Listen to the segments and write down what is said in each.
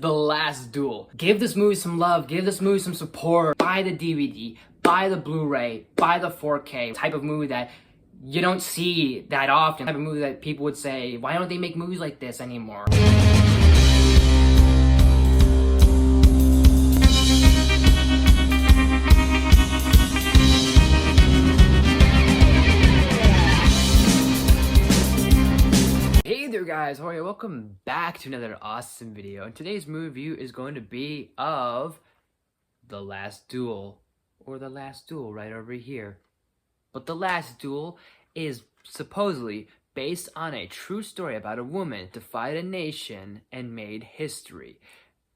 The Last Duel. Give this movie some love, give this movie some support. Buy the DVD, buy the Blu-ray, buy the 4K. Type of movie that you don't see that often. Type of movie that people would say, why don't they make movies like this anymore? Hey there guys, how are you? Welcome back to another awesome video. And today's movie review is going to be of The Last Duel, or The Last Duel right over here. But The Last Duel is supposedly based on a true story about a woman to fight a nation and made history.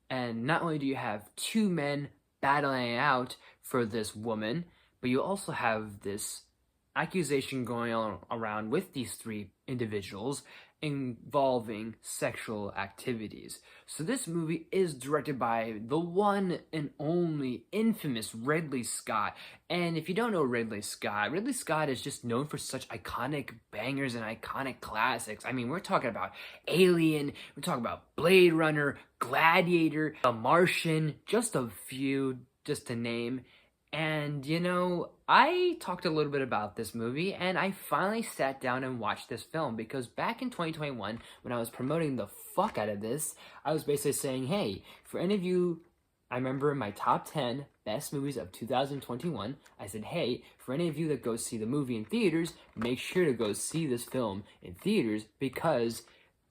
And not only do you have two men battling out for this woman, but you also have this accusation going on around with these three individuals involving sexual activities. So this movie is directed by the one and only infamous Ridley Scott. And if you don't know Ridley Scott is just known for such iconic bangers and iconic classics. I mean, we're talking about Alien, we're talking about Blade Runner, Gladiator, The Martian, just a few just to name. And, you know, I talked a little bit about this movie, and I finally sat down and watched this film, because back in 2021, when I was promoting the fuck out of this, I was basically saying, hey, for any of you, I remember in my top 10 best movies of 2021, I said, hey, for any of you that go see the movie in theaters, make sure to go see this film in theaters, because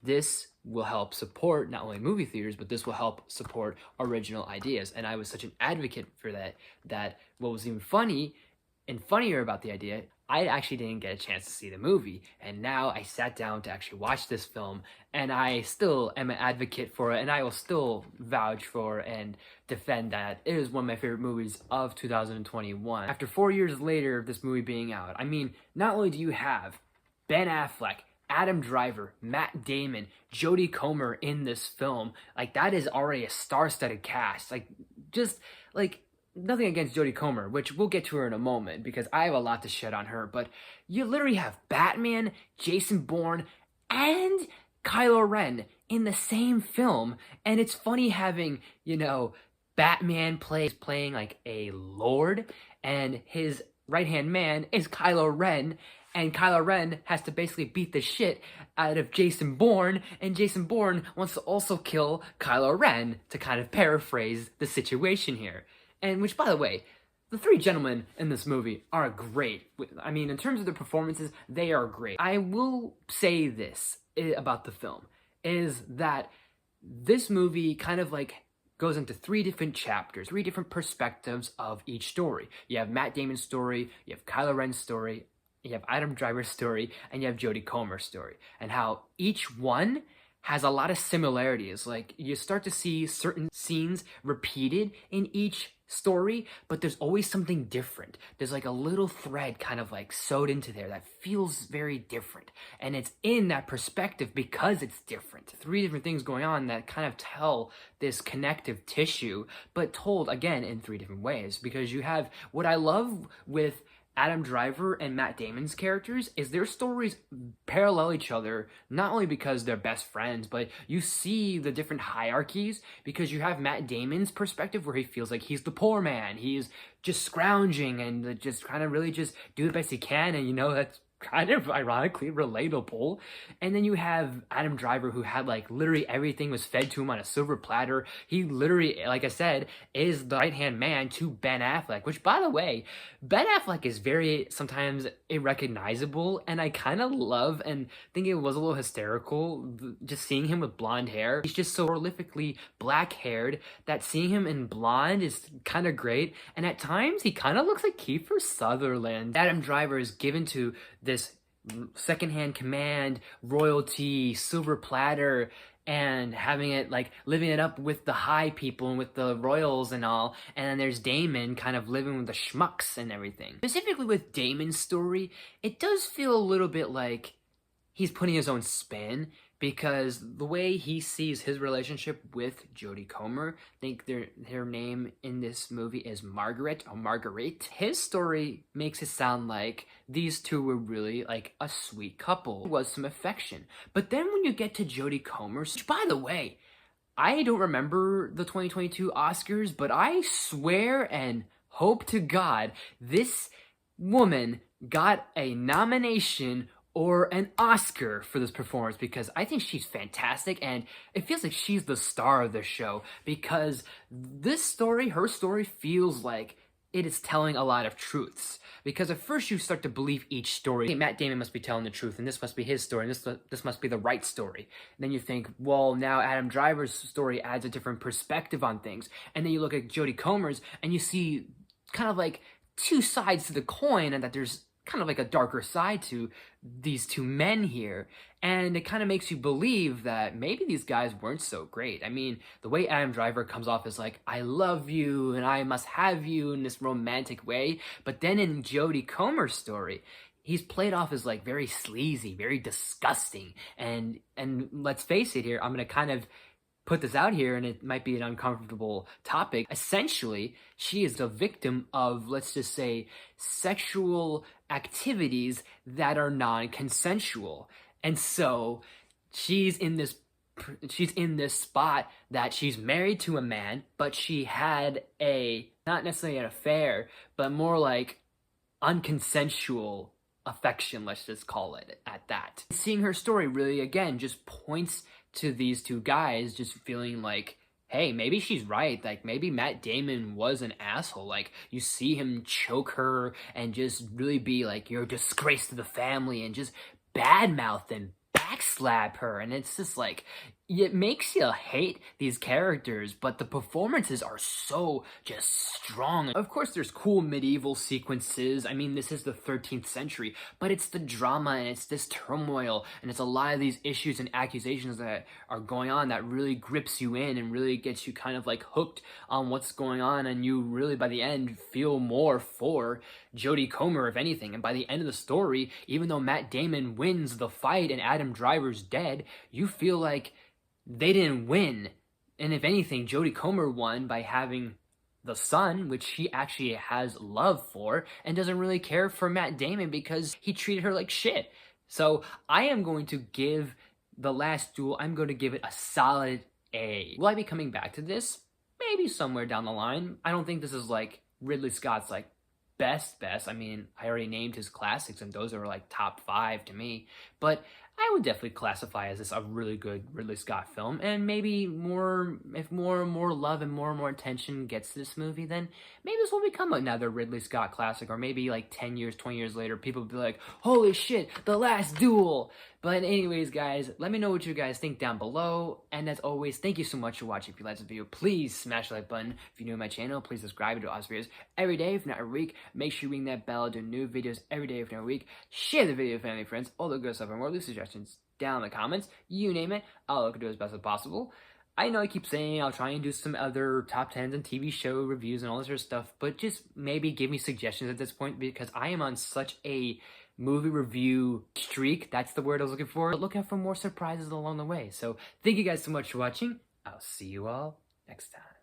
this will help support not only movie theaters, but this will help support original ideas. And I was such an advocate for that what was even funny and funnier about the idea, I actually didn't get a chance to see the movie. And now I sat down to actually watch this film, and I still am an advocate for it, and I will still vouch for and defend that it is one of my favorite movies of 2021. After 4 years later of this movie being out, I mean, not only do you have Ben Affleck, Adam Driver, Matt Damon, Jodie Comer in this film, like, that is already a star-studded cast. Like, just, like, nothing against Jodie Comer, which we'll get to her in a moment, because I have a lot to shed on her, but you literally have Batman, Jason Bourne, and Kylo Ren in the same film, and it's funny having, you know, Batman playing like a lord, and his right-hand man is Kylo Ren, and Kylo Ren has to basically beat the shit out of Jason Bourne, and Jason Bourne wants to also kill Kylo Ren, to kind of paraphrase the situation here. And which, by the way, the three gentlemen in this movie are great. I mean, in terms of their performances, they are great. I will say this about the film, is that this movie kind of like goes into three different chapters, three different perspectives of each story. You have Matt Damon's story, you have Kylo Ren's story, you have Adam Driver's story, and you have Jodie Comer's story, and how each one has a lot of similarities. Like, you start to see certain scenes repeated in each story, but there's always something different. There's like a little thread kind of like sewed into there that feels very different, and it's in that perspective because it's different. Three different things going on that kind of tell this connective tissue, but told again in three different ways. Because you have, what I love with Adam Driver and Matt Damon's characters is their stories parallel each other, not only because they're best friends, but you see the different hierarchies, because you have Matt Damon's perspective where he feels like he's the poor man. He's just scrounging and just kind of really just do the best he can, and you know, that's kind of ironically relatable. And then you have Adam Driver, who had like literally everything was fed to him on a silver platter. He literally, like I said, is the right-hand man to Ben Affleck, which, by the way, Ben Affleck is very sometimes irrecognizable, and I kind of love and think it was a little hysterical just seeing him with blonde hair. He's just so prolifically black-haired that seeing him in blonde is kind of great, and at times he kind of looks like Kiefer Sutherland. Adam Driver is given to this secondhand command, royalty, silver platter, and having it like living it up with the high people and with the royals and all. And then there's Damon kind of living with the schmucks and everything. Specifically with Damon's story, it does feel a little bit like he's putting his own spin, because the way he sees his relationship with Jodie Comer, I think her name in this movie is Margaret or Marguerite. His story makes it sound like these two were really like a sweet couple. There was some affection. But then when you get to Jodie Comer, which, by the way, I don't remember the 2022 Oscars, but I swear and hope to God this woman got a nomination or an Oscar for this performance, because I think she's fantastic and it feels like she's the star of the show, because this story, her story, feels like it is telling a lot of truths. Because at first you start to believe each story. Hey, Matt Damon must be telling the truth, and this must be his story, and this must be the right story. And then you think, well, now Adam Driver's story adds a different perspective on things. And then you look at Jodie Comer's, and you see kind of like two sides to the coin, and that there's kind of like a darker side to these two men here. And it kind of makes you believe that maybe these guys weren't so great. I mean, the way Adam Driver comes off is like, I love you and I must have you in this romantic way. But then in Jodie Comer's story, he's played off as like very sleazy, very disgusting. And let's face it here, I'm going to kind of put this out here, and it might be an uncomfortable topic. Essentially, she is a victim of, let's just say, sexual activities that are non-consensual. And so she's in this spot that she's married to a man, but she had not necessarily an affair, but more like unconsensual affection, let's just call it at that. Seeing her story really, again, just points to these two guys just feeling like, hey, maybe she's right. Like, maybe Matt Damon was an asshole. Like, you see him choke her and just really be like, you're a disgrace to the family, and just badmouth and backslap her. And it's just like, it makes you hate these characters, but the performances are so just strong. Of course, there's cool medieval sequences. I mean, this is the 13th century, but it's the drama and it's this turmoil and it's a lot of these issues and accusations that are going on that really grips you in and really gets you kind of like hooked on what's going on, and you really by the end feel more for Jodie Comer, if anything. And by the end of the story, even though Matt Damon wins the fight and Adam Driver's dead, you feel like they didn't win. And if anything, Jodie Comer won by having the son, which she actually has love for, and doesn't really care for Matt Damon because he treated her like shit. So I am going to give The Last Duel, I'm going to give it a solid A. Will I be coming back to this? Maybe somewhere down the line. I don't think this is like Ridley Scott's like best. I mean, I already named his classics and those are like top 5 to me, but I would definitely classify as this a really good Ridley Scott film. And maybe if more and more love and more attention gets to this movie, then maybe this will become another Ridley Scott classic. Or maybe like 10 years, 20 years later, people will be like, holy shit, The Last Duel. But anyways, guys, let me know what you guys think down below. And as always, thank you so much for watching. If you liked this video, please smash the like button. If you're new to my channel, please subscribe to do awesome videos every day, if not every week. Make sure you ring that bell, do new videos every day, if not every week. Share the video with family, friends, all the good stuff, and more. Leave suggestions down in the comments. You name it, I'll look to do as best as possible. I know I keep saying I'll try and do some other top 10s and TV show reviews and all this sort of stuff, but just maybe give me suggestions at this point, because I am on such a movie review streak. That's the word I was looking for. Look out for more surprises along the way. So thank you guys so much for watching. I'll see you all next time.